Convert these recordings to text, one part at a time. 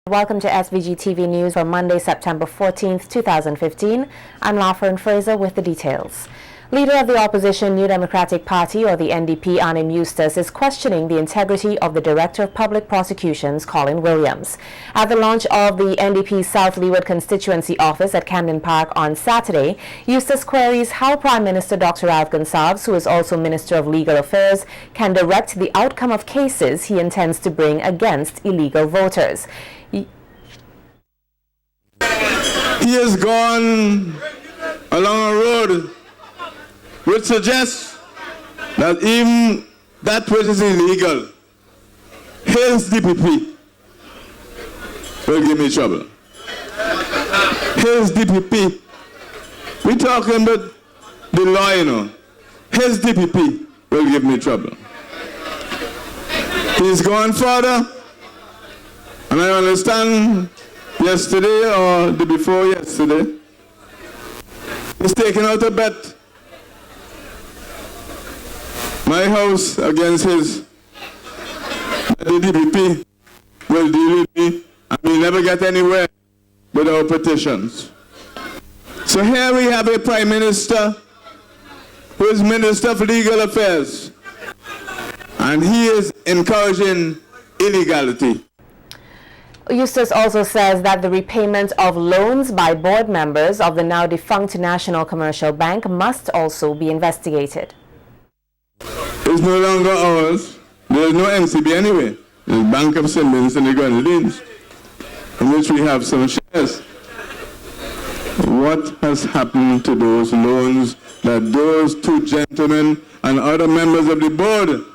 Welcome to SVG-TV News for Monday, September 14th, 2015. I'm Lauren Fraser with the details. Leader of the opposition New Democratic Party, or the NDP, Arnim Eustace, is questioning the integrity of the Director of Public Prosecutions, Colin Williams. At the launch of the NDP South Leeward constituency office at Camden Park on Saturday, Eustace queries how Prime Minister Dr. Alf Gonsalves, who is also Minister of Legal Affairs, can direct the outcome of cases he intends to bring against illegal voters. He has gone along a road which suggests that even that which is illegal, his DPP will give me trouble. His DPP, we're talking about the law, you know. His DPP will give me trouble. He's gone further, and I understand yesterday or the before yesterday, he's taken out a bet. My house against his. The DPP will deal with me, and we'll never get anywhere with our petitions. So here we have a Prime Minister who is Minister of Legal Affairs, and he is encouraging illegality. Eustace also says that the repayment of loans by board members of the now defunct National Commercial Bank must also be investigated. It's no longer ours. There is no NCB anyway. There's Bank of St. Vincent and the Grenadines, in which we have some shares. What has happened to those loans that those two gentlemen and other members of the board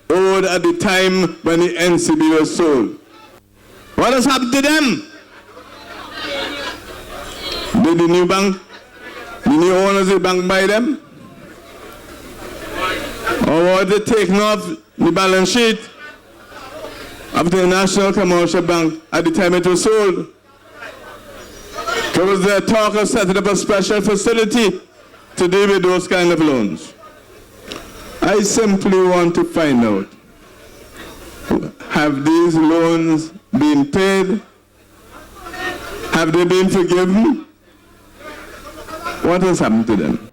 owed at the time when the NCB was sold? What has happened to them? Did the new bank, the new owners of the bank buy them? Or was it taken off the balance sheet of the National Commercial Bank at the time it was sold? There was there talk of setting up a special facility to deal with those kind of loans. I simply want to find out, have these loans been paid? Have they been forgiven? What has happened to them?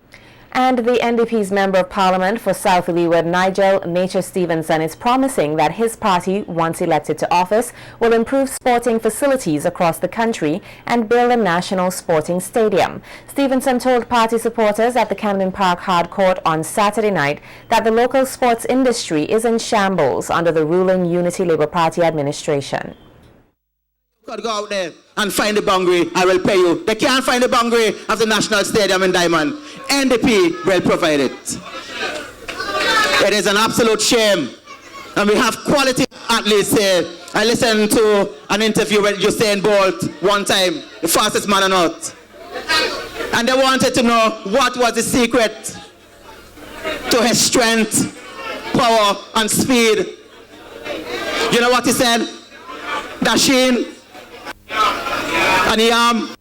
And the NDP's Member of Parliament for South Leeward, Nigel Nature Stevenson, is promising that his party, once elected to office, will improve sporting facilities across the country and build a national sporting stadium. Stevenson told party supporters at the Camden Park Hard Court on Saturday night that the local sports industry is in shambles under the ruling Unity Labour Party administration. You could go out there and find the boundary, I will pay you. They can't find the boundary of the National Stadium in Diamond. NDP will provide it. It is an absolute shame. And we have quality athletes here. I listened to an interview with Usain Bolt one time, the fastest man on earth. And they wanted to know what was the secret to his strength, power, and speed. You know what he said? Dasheen and Yam.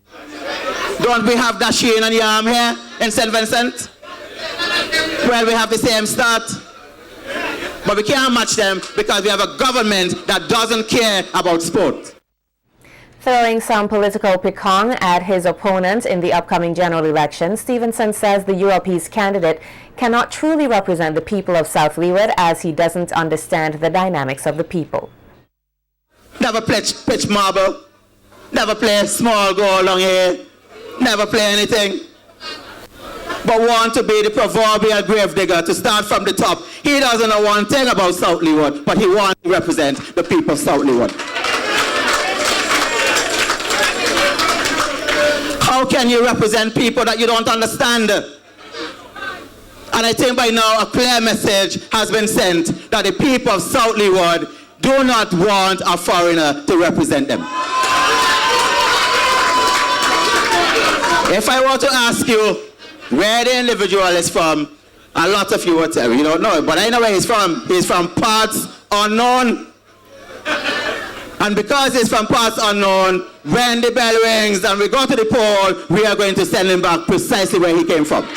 Don't we have Dasheen and Yam here in St. Vincent? Well, we have the same start, but we can't match them because we have a government that doesn't care about sport. Throwing some political picong at his opponent in the upcoming general election, Stevenson says the ULP's candidate cannot truly represent the people of South Leeward as he doesn't understand the dynamics of the people. Never pitch marble, never play small goal along here, never play anything, but want to be the proverbial gravedigger to start from the top. He doesn't know one thing about South Leeward, but he wants to represent the people of South Leeward. How can you represent people that you don't understand? And I think by now a clear message has been sent that the people of South Leeward do not want a foreigner to represent them. If I were to ask you where the individual is from, a lot of you would tell me, you don't know, but I know where he's from. He's from parts unknown. And because he's from parts unknown, when the bell rings and we go to the poll, we are going to send him back precisely where he came from.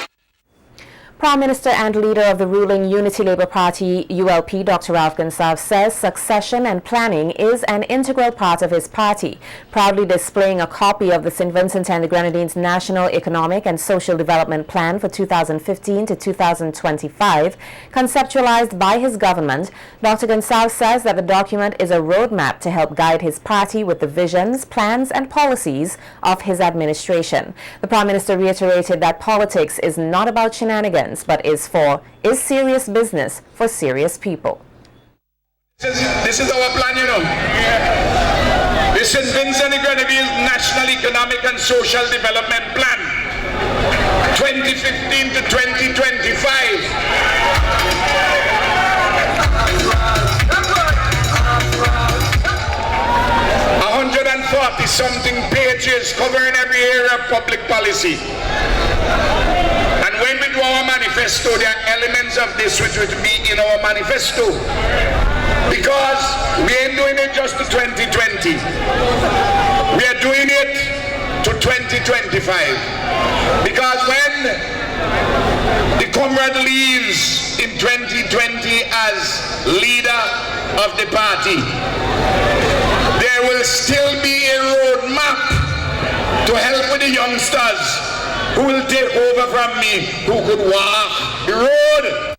Prime Minister and leader of the ruling Unity Labour Party, ULP, Dr. Ralph Gonsalves, says succession and planning is an integral part of his party, proudly displaying a copy of the St. Vincent and the Grenadines National Economic and Social Development Plan for 2015 to 2025, conceptualized by his government. Dr. Gonsalves says that the document is a roadmap to help guide his party with the visions, plans and policies of his administration. The Prime Minister reiterated that politics is not about shenanigans, but is serious business for serious people. This is our plan, you know. The St. Vincent and Grenadines National Economic and Social Development Plan, 2015 to 2025. 140-something pages covering every area of public policy. And when we do our manifesto, there are elements of this which will be in our manifesto. Because we ain't doing it just to 2020. We are doing it to 2025. Because when the comrade leaves in 2020 as leader of the party, there will still be a roadmap to help with the youngsters who will take over from me, who could walk the road.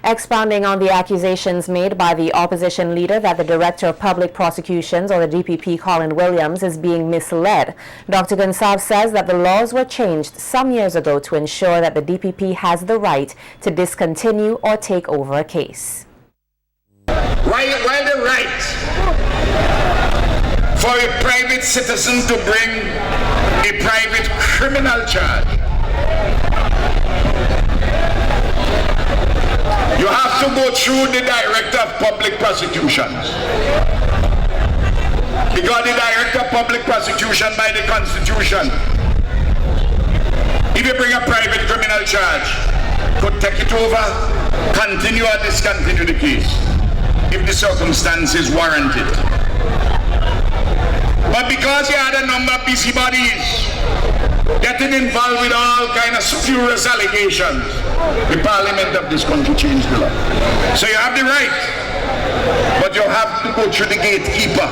Expounding on the accusations made by the opposition leader that the Director of Public Prosecutions, or the DPP, Colin Williams, is being misled, Dr. Gonsalves says that the laws were changed some years ago to ensure that the DPP has the right to discontinue or take over a case. Why the right for a private citizen to bring a private criminal charge? You have to go through the Director of Public Prosecutions. Because the Director of Public Prosecution by the Constitution, if you bring a private criminal charge, could take it over, continue or discontinue the case, if the circumstances warrant it. But because you had a number of busybodies getting involved with all kind of spurious allegations, the Parliament of this country changed the law. So you have the right, but you have to go through the gatekeeper,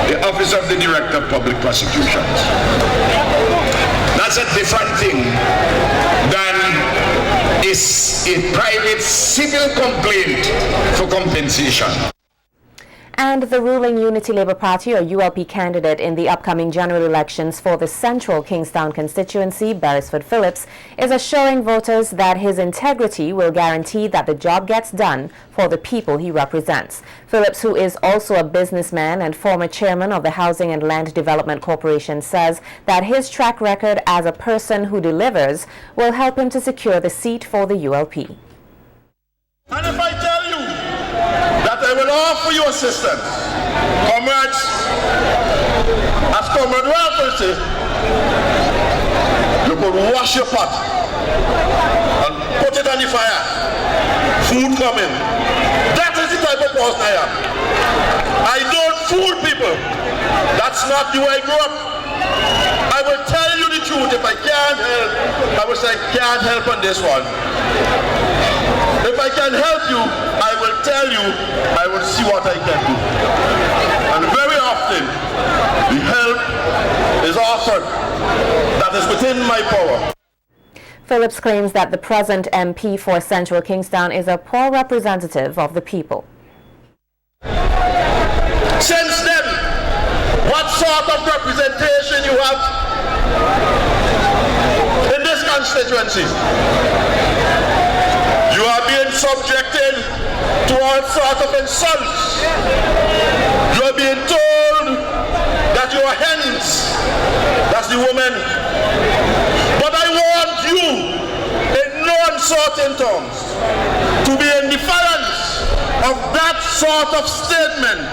the Office of the Director of Public Prosecutions. That's a different thing than a private civil complaint for compensation. And the ruling Unity Labour Party, or ULP, candidate in the upcoming general elections for the Central Kingstown constituency, Beresford Phillips, is assuring voters that his integrity will guarantee that the job gets done for the people he represents. Phillips, who is also a businessman and former chairman of the Housing and Land Development Corporation, says that his track record as a person who delivers will help him to secure the seat for the ULP. And if I tell you that I will offer you assistance, comrades, as Comrade Ralph will say, you could wash your pot and put it on the fire, food coming. That is the type of person I am. I don't fool people. That's not the way I grew up. I will tell you the truth. If I can't help, I will say I can't help on this one. If I can help you, I will tell you, I will see what I can do. And very often, the help is offered that is within my power. Phillips claims that the present MP for Central Kingstown is a poor representative of the people. Since then, what sort of representation you have in this constituency? You are being subjected to all sorts of insults. You are being told that you are hens. That's the woman. But I want you, in no uncertain terms, to be in defiance of that sort of statement.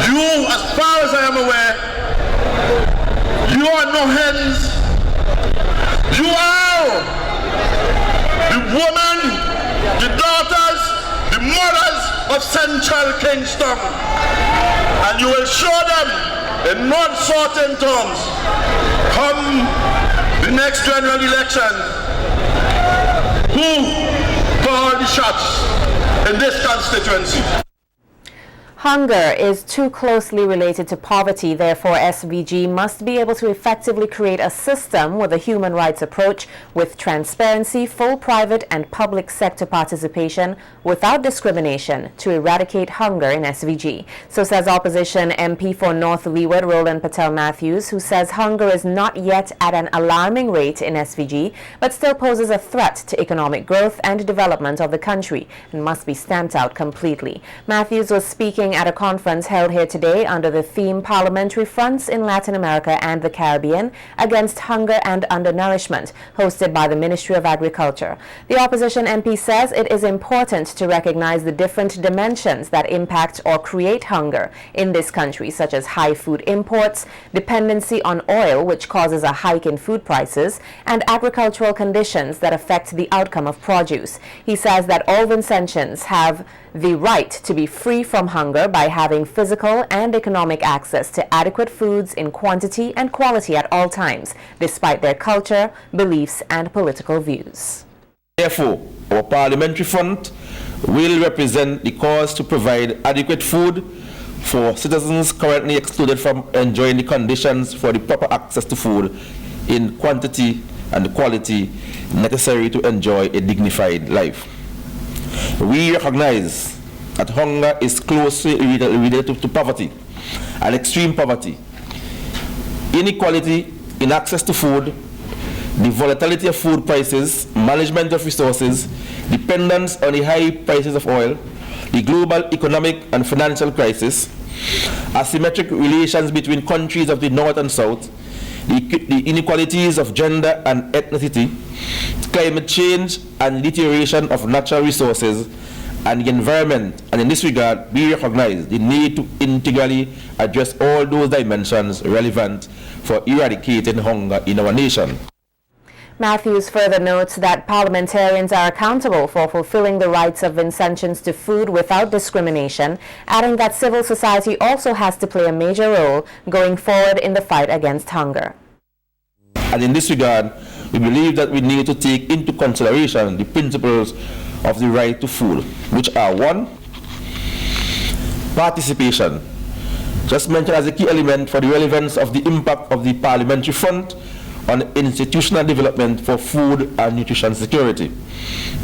You, as far as I am aware, you are no hens. You are the woman, the daughters, the mothers of Central Kingstown. And you will show them in non-certain terms, come the next general election, who call the shots in this constituency? Hunger is too closely related to poverty. Therefore, SVG must be able to effectively create a system with a human rights approach with transparency, full private and public sector participation without discrimination to eradicate hunger in SVG. So says opposition MP for North Leeward, Roland Patel Matthews, who says hunger is not yet at an alarming rate in SVG, but still poses a threat to economic growth and development of the country and must be stamped out completely. Matthews was speaking at a conference held here today under the theme Parliamentary Fronts in Latin America and the Caribbean Against Hunger and Undernourishment, hosted by the Ministry of Agriculture. The opposition MP says it is important to recognize the different dimensions that impact or create hunger in this country, such as high food imports, dependency on oil, which causes a hike in food prices, and agricultural conditions that affect the outcome of produce. He says that all Vincentians have the right to be free from hunger by having physical and economic access to adequate foods in quantity and quality at all times, despite their culture, beliefs, and political views. Therefore, our Parliamentary Front will represent the cause to provide adequate food for citizens currently excluded from enjoying the conditions for the proper access to food in quantity and quality necessary to enjoy a dignified life. We recognize that hunger is closely related to poverty and extreme poverty. Inequality in access to food, the volatility of food prices, management of resources, dependence on the high prices of oil, the global economic and financial crisis, asymmetric relations between countries of the North and South, the inequalities of gender and ethnicity, climate change and deterioration of natural resources and the environment. And in this regard, we recognize the need to integrally address all those dimensions relevant for eradicating hunger in our nation. Matthews further notes that parliamentarians are accountable for fulfilling the rights of Vincentians to food without discrimination, adding that civil society also has to play a major role going forward in the fight against hunger. And in this regard, we believe that we need to take into consideration the principles of the right to food, which are: 1, participation, just mentioned as a key element for the relevance of the impact of the Parliamentary Front on institutional development for food and nutrition security.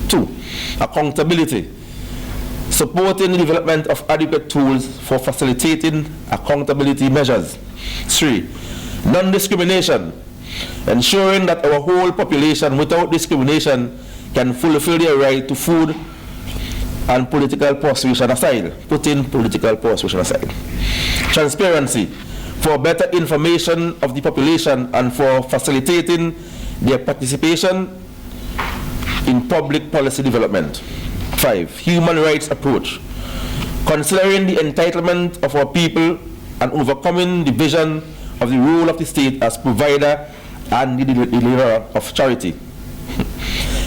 2, accountability, supporting the development of adequate tools for facilitating accountability measures. 3, non-discrimination, ensuring that our whole population without discrimination can fulfill their right to food, and political persuasion aside, putting political persuasion aside. Transparency, for better information of the population and for facilitating their participation in public policy development. 5, human rights approach, considering the entitlement of our people and overcoming the vision of the role of the state as provider and the deliverer of charity.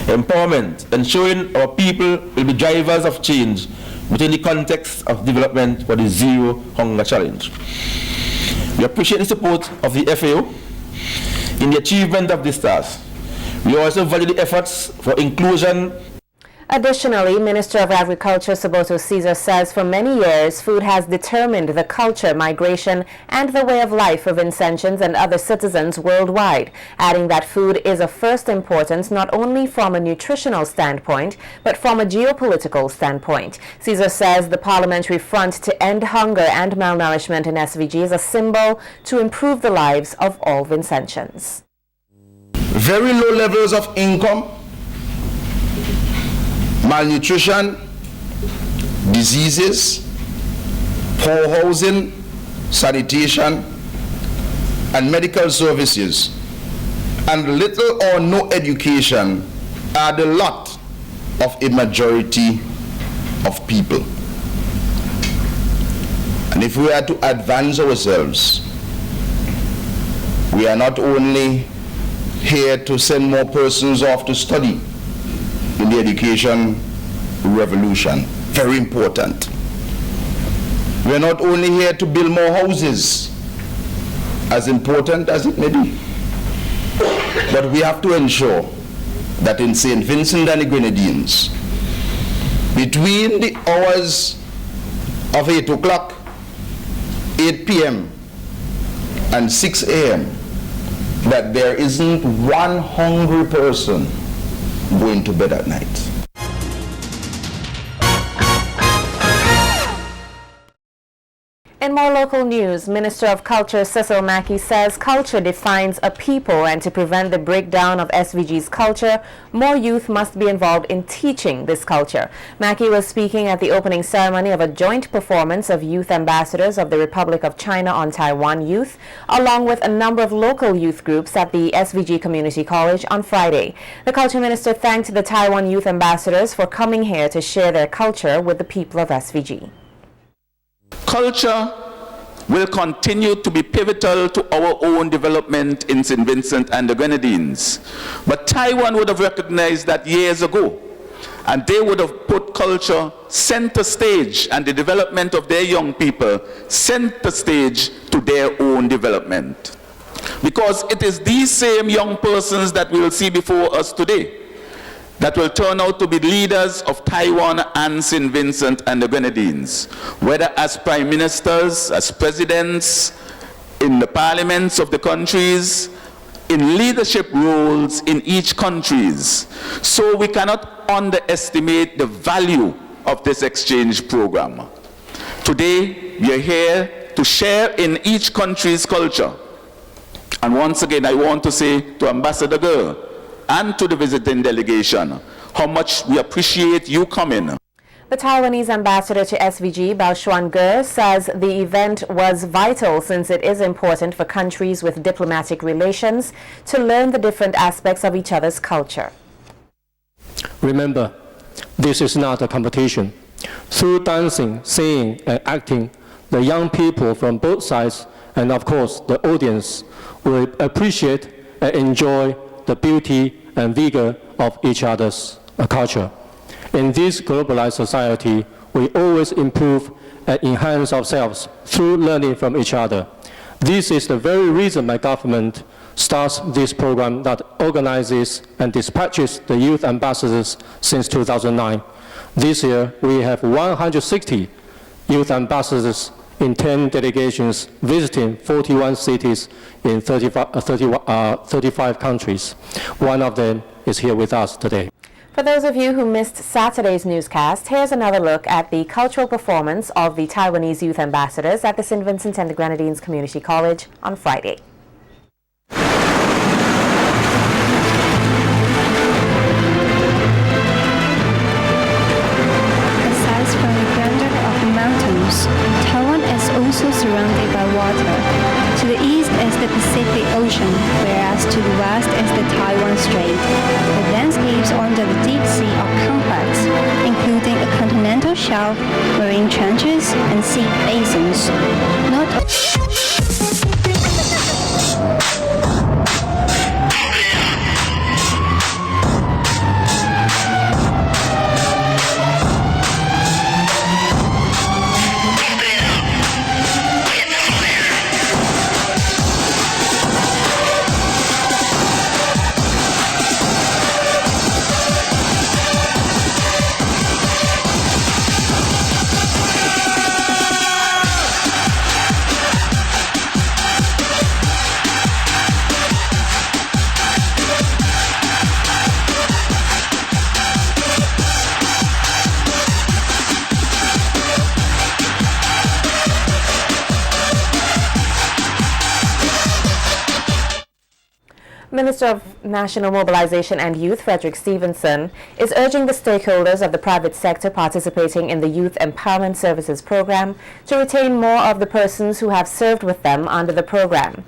Empowerment, ensuring our people will be drivers of change within the context of development for the Zero Hunger Challenge. We appreciate the support of the FAO in the achievement of this task. We also value the efforts for inclusion. Additionally, Minister of Agriculture Saboto Caesar says for many years, food has determined the culture, migration, and the way of life of Vincentians and other citizens worldwide, adding that food is of first importance not only from a nutritional standpoint, but from a geopolitical standpoint. Caesar says the Parliamentary Front to End Hunger and Malnourishment in SVG is a symbol to improve the lives of all Vincentians. Very low levels of income, malnutrition, diseases, poor housing, sanitation, and medical services, and little or no education are the lot of a majority of people. And if we are to advance ourselves, we are not only here to send more persons off to study in the education revolution. Very important. We are not only here to build more houses, as important as it may be, but we have to ensure that in St. Vincent and the Grenadines, between the hours of 8 o'clock, 8 p.m. and 6 a.m., that there isn't one hungry person going to bed at night. In more local news, Minister of Culture Cecil Mackey says culture defines a people, and to prevent the breakdown of SVG's culture, more youth must be involved in teaching this culture. Mackey was speaking at the opening ceremony of a joint performance of youth ambassadors of the Republic of China on Taiwan Youth, along with a number of local youth groups at the SVG Community College on Friday. The culture minister thanked the Taiwan youth ambassadors for coming here to share their culture with the people of SVG. Culture will continue to be pivotal to our own development in St. Vincent and the Grenadines. But Taiwan would have recognized that years ago, and they would have put culture center stage and the development of their young people center stage to their own development. Because it is these same young persons that we will see before us today that will turn out to be leaders of Taiwan and St. Vincent and the Grenadines, whether as prime ministers, as presidents, in the parliaments of the countries, in leadership roles in each countries. So we cannot underestimate the value of this exchange program. Today, we are here to share in each country's culture. And once again, I want to say to Ambassador Girl and to the visiting delegation how much we appreciate you coming. The Taiwanese ambassador to SVG, Bao Xuan Ge, says the event was vital since it is important for countries with diplomatic relations to learn the different aspects of each other's culture. Remember, this is not a competition. Through dancing, singing, and acting, the young people from both sides, and of course the audience, will appreciate and enjoy the beauty and vigor of each other's culture. In this globalized society, we always improve and enhance ourselves through learning from each other. This is the very reason my government starts this program that organizes and dispatches the youth ambassadors since 2009. This year, we have 160 youth ambassadors in 10 delegations visiting 41 cities in 35 countries. One of them is here with us today. For those of you who missed Saturday's newscast, here's another look at the cultural performance of the Taiwanese youth ambassadors at the St. Vincent and the Grenadines Community College on Friday. Aside from the grandeur of the mountains, Taiwan is also surrounded by water. To the east is the Pacific Ocean, whereas to the west is the Taiwan Strait. The landscapes under the deep sea are complex, including a continental shelf, marine trenches, and sea basins. Minister of National Mobilization and Youth, Frederick Stevenson, is urging the stakeholders of the private sector participating in the Youth Empowerment Services Program to retain more of the persons who have served with them under the program.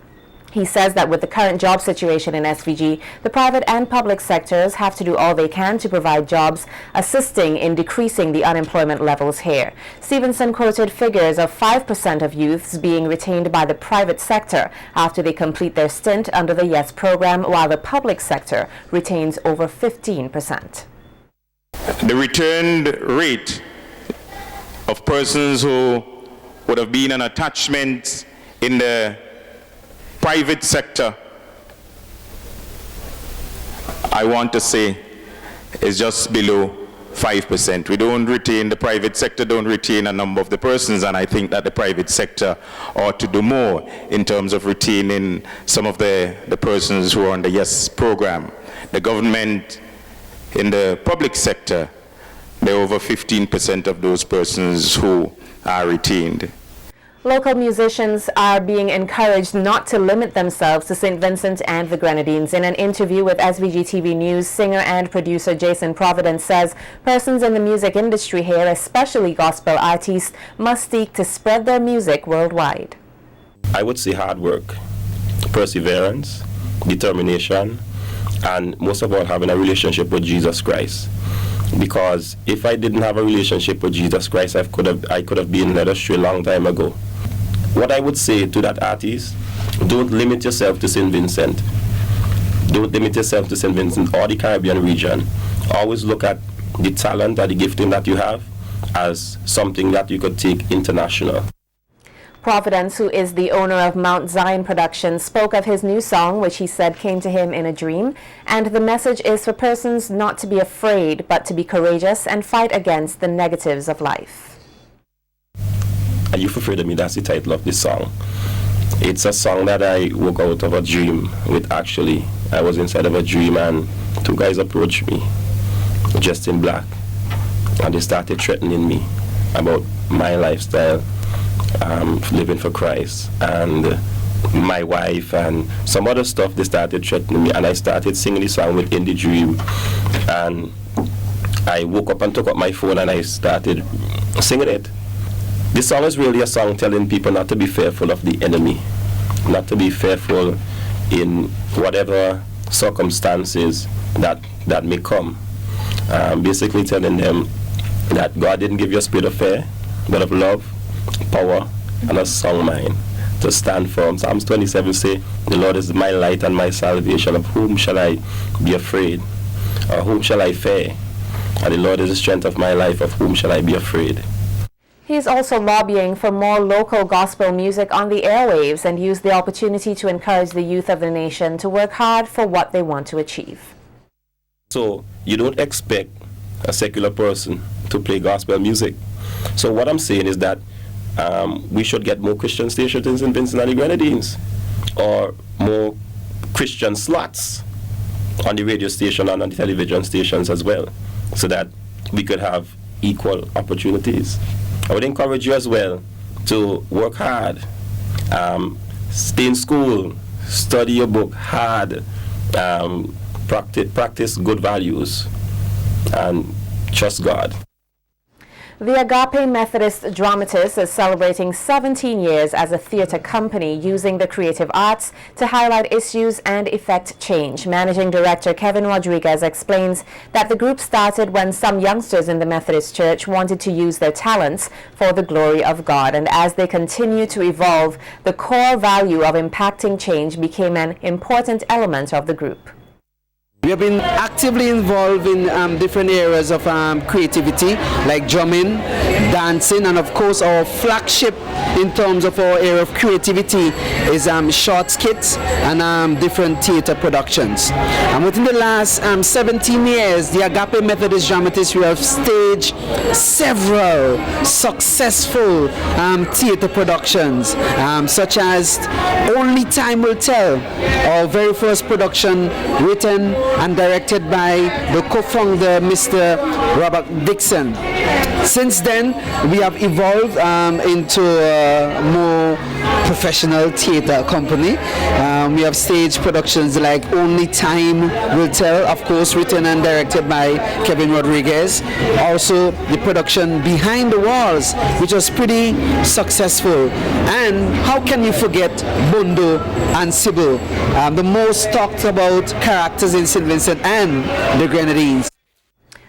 He says that with the current job situation in SVG, the private and public sectors have to do all they can to provide jobs, assisting in decreasing the unemployment levels here. Stevenson quoted figures of 5% of youths being retained by the private sector after they complete their stint under the YES program, while the public sector retains over 15%. The returned rate of persons who would have been an attachment in the private sector I want to say, is just below 5%. We don't retain, the private sector don't retain a number of the persons, and I think that the private sector ought to do more in terms of retaining some of the persons who are on the YES program. The government, in the public sector, there are over 15% of those persons who are retained. Local musicians are being encouraged not to limit themselves to St. Vincent and the Grenadines. In an interview with SVG-TV News, singer and producer Jason Providence says persons in the music industry here, especially gospel artists, must seek to spread their music worldwide. I would say hard work, perseverance, determination, and most of all having a relationship with Jesus Christ. Because if I didn't have a relationship with Jesus Christ, I could have been led astray a long time ago. What I would say to that artist, don't limit yourself to St. Vincent. Don't limit yourself to St. Vincent or the Caribbean region. Always look at the talent or the gifting that you have as something that you could take international. Providence, who is the owner of Mount Zion Productions, spoke of his new song, which he said came to him in a dream. And the message is for persons not to be afraid, but to be courageous and fight against the negatives of life. Are You Afraid of Me? That's the title of this song. It's a song that I woke out of a dream with, actually. I was inside of a dream and two guys approached me, dressed in black. And they started threatening me about my lifestyle, living for Christ, and my wife, and some other stuff. They started threatening me, and I started singing the song within the dream. And I woke up and took up my phone and I started singing it. This song is really a song telling people not to be fearful of the enemy, not to be fearful in whatever circumstances that may come. Basically telling them that God didn't give you a spirit of fear, but of love, power, and a sound mind. To stand firm. Psalms 27 say, the Lord is my light and my salvation. Of whom shall I be afraid? Or whom shall I fear? And the Lord is the strength of my life. Of whom shall I be afraid? He is also lobbying for more local gospel music on the airwaves and used the opportunity to encourage the youth of the nation to work hard for what they want to achieve. So you don't expect a secular person to play gospel music. So what I'm saying is that we should get more Christian stations in St. Vincent and the Grenadines, or more Christian slots on the radio station and on the television stations as well, so that we could have equal opportunities. I would encourage you as well to work hard, stay in school, study your book hard, practice good values, and trust God. The Agape Methodist Dramatist is celebrating 17 years as a theater company using the creative arts to highlight issues and effect change. Managing Director Kevin Rodriguez explains that the group started when some youngsters in the Methodist Church wanted to use their talents for the glory of God. And as they continue to evolve, the core value of impacting change became an important element of the group. We have been actively involved in different areas of creativity, like drumming, dancing, and of course our flagship in terms of our area of creativity is short skits and different theater productions. And within the last 17 years, the Agape Methodist Dramatists, we have staged several successful theater productions, such as Only Time Will Tell, our very first production written and directed by the co-founder, Mr. Robert Dixon. Since then, we have evolved into a more professional theater company. We have staged productions like Only Time Will Tell, of course, written and directed by Kevin Rodriguez. Also, the production Behind the Walls, which was pretty successful. And how can you forget Bondo and Sybil, the most talked about characters in St. Vincent and the Grenadines.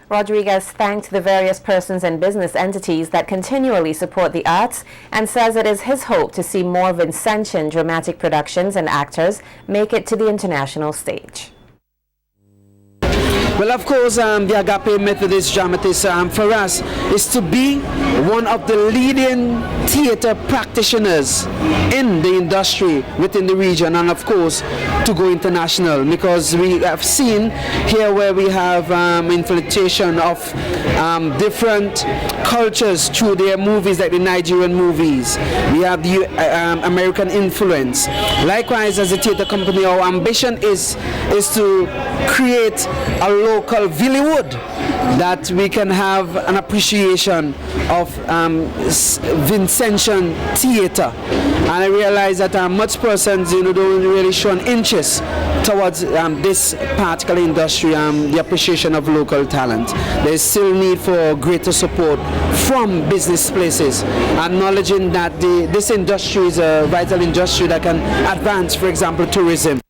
Rodriguez thanked the various persons and business entities that continually support the arts and says it is his hope to see more Vincentian dramatic productions and actors make it to the international stage. Well, of course, the Agape Methodist Dramatist for us is to be one of the leading theater practitioners in the industry within the region, and of course to go international, because we have seen here where we have infiltration of different cultures through their movies, like the Nigerian movies. We have the American influence. Likewise, as a theater company, our ambition is to create a local Villywood, that we can have an appreciation of Vincentian theater. And I realize that much persons don't really show an interest towards this particular industry, the appreciation of local talent. There is still need for greater support from business places, acknowledging that this industry is a vital industry that can advance, for example, tourism.